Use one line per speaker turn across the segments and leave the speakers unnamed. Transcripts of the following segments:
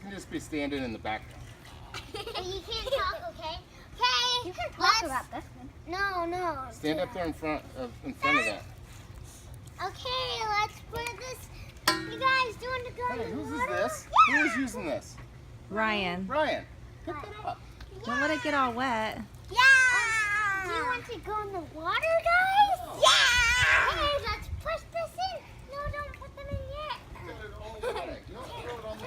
can just be standing in the background.
You can't talk, okay? Okay.
You can talk about this one.
No.
Stand up there in front of that.
Okay, let's put this. You guys, do you want to go
Hey,
in the
whose is
water?
this? Who is using this?
Ryan,
Ryan, pick that up.
don't let it get all wet.
Yeah. Do you want to go in the water, guys? Yeah. Okay, let's push this in. No, don't put them in yet.
Put it all the way. You don't throw it on the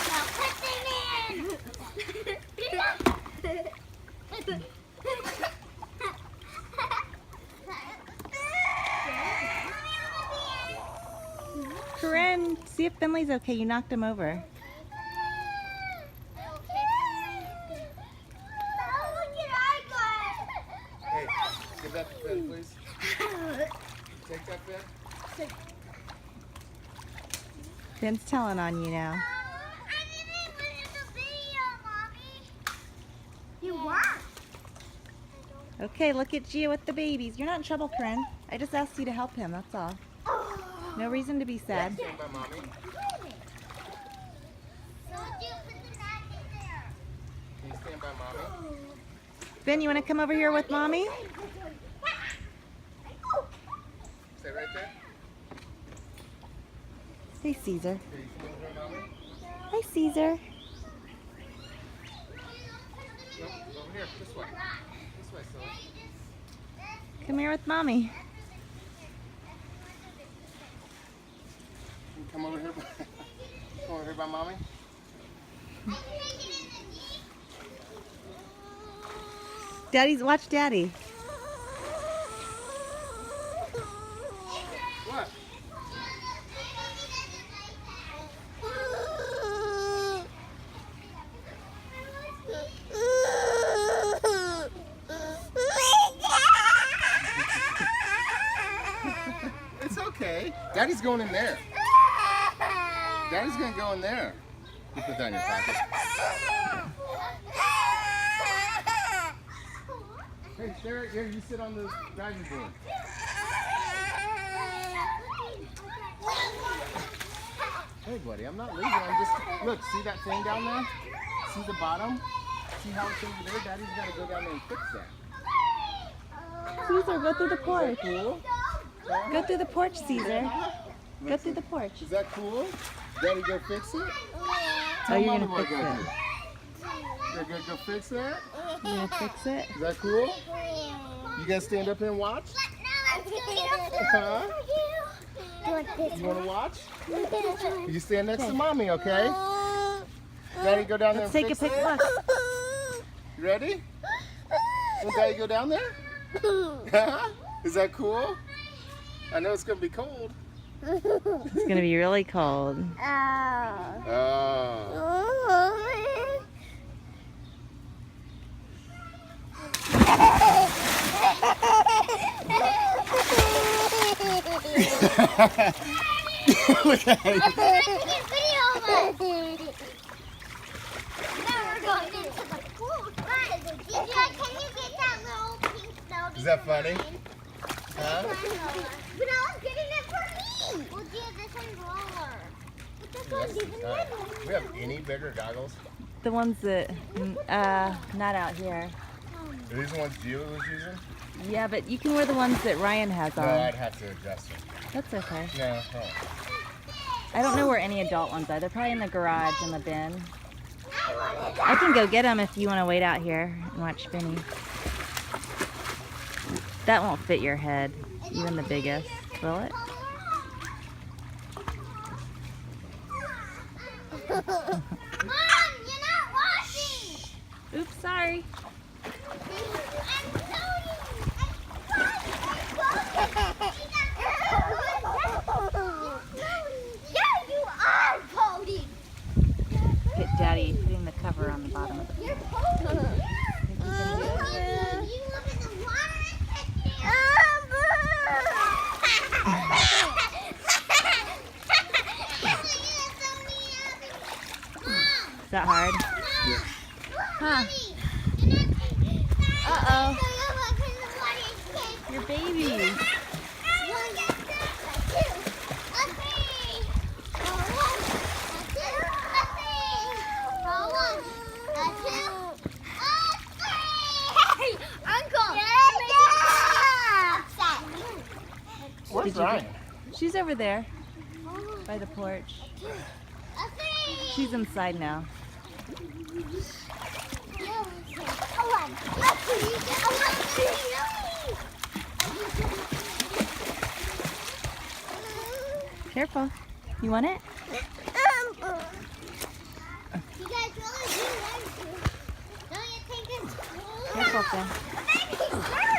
Now put them in.
Corinne, see if Finley's okay. You knocked him over.
Hey, give that to Finn, please. Take that, Finn.
Finn's telling on you now.
You what?
Okay, look at Gia with the babies. You're not in trouble, Corinne. I just asked you to help him, that's all. No reason to be sad.
Stand by mommy. Can you stand by mommy?
Finn, you want to come over here with Mommy?
Stay right there.
Hey, Caesar.
Here, you come over here, mommy.
Hi, Caesar.
No, over here. This way. This way, silly.
Come here with Mommy.
Can you come over here? Come over here by mommy.
Watch Daddy.
What? It's okay. Daddy's going in there. Daddy's gonna go in there. You put that in your pocket. Hey, Sarah, here, you sit on the diving board. Hey, buddy, I'm not leaving. I'm just, look, see that thing down there? See the bottom? See how it's over there? Daddy's got to go down there and fix that.
Caesar, go through the porch.
Cool?
Go through the porch, Caesar. Go through the porch.
Is that cool? Daddy, go fix it?
Oh, you're
Mommy
gonna
what
fix
I gotta
it.
do. You're gonna go fix that?
You gonna fix it?
Is that cool? You guys stand up here and watch? Huh? You wanna watch? You stand next to mommy, okay? Daddy, go down there
Let's
and
take a
fix
pic.
it.
Look.
You ready? Want Daddy go down there? Is that cool? I know it's gonna be cold.
It's gonna be really cold.
Look at him. Is that funny? Huh?
But I was getting it for me. Well, Gia, this one's roller. But this one's even bigger.
We have any bigger goggles?
The ones that, not out here.
Are these the ones Gia was using?
Yeah, but you can wear the ones that Ryan has
No,
on.
I'd have to adjust them.
That's okay.
No.
I don't know where any adult ones are. They're probably in the garage in the bin. I can go get them if you want to wait out here and watch Finny. That won't fit your head, even the biggest, will it?
Mom, you're not washing.
Oops, sorry.
Yeah, you are voting.
Get Daddy putting the cover on the bottom of the
You're voting. You live in the water
Is that hard? Huh. Uh-oh. Your baby.
Where's
Did you
Ryan?
She's over there by the porch. She's inside now. Careful. You want it?
You guys really do want to. Don't you think it's cool?
Careful, Finn.
Baby,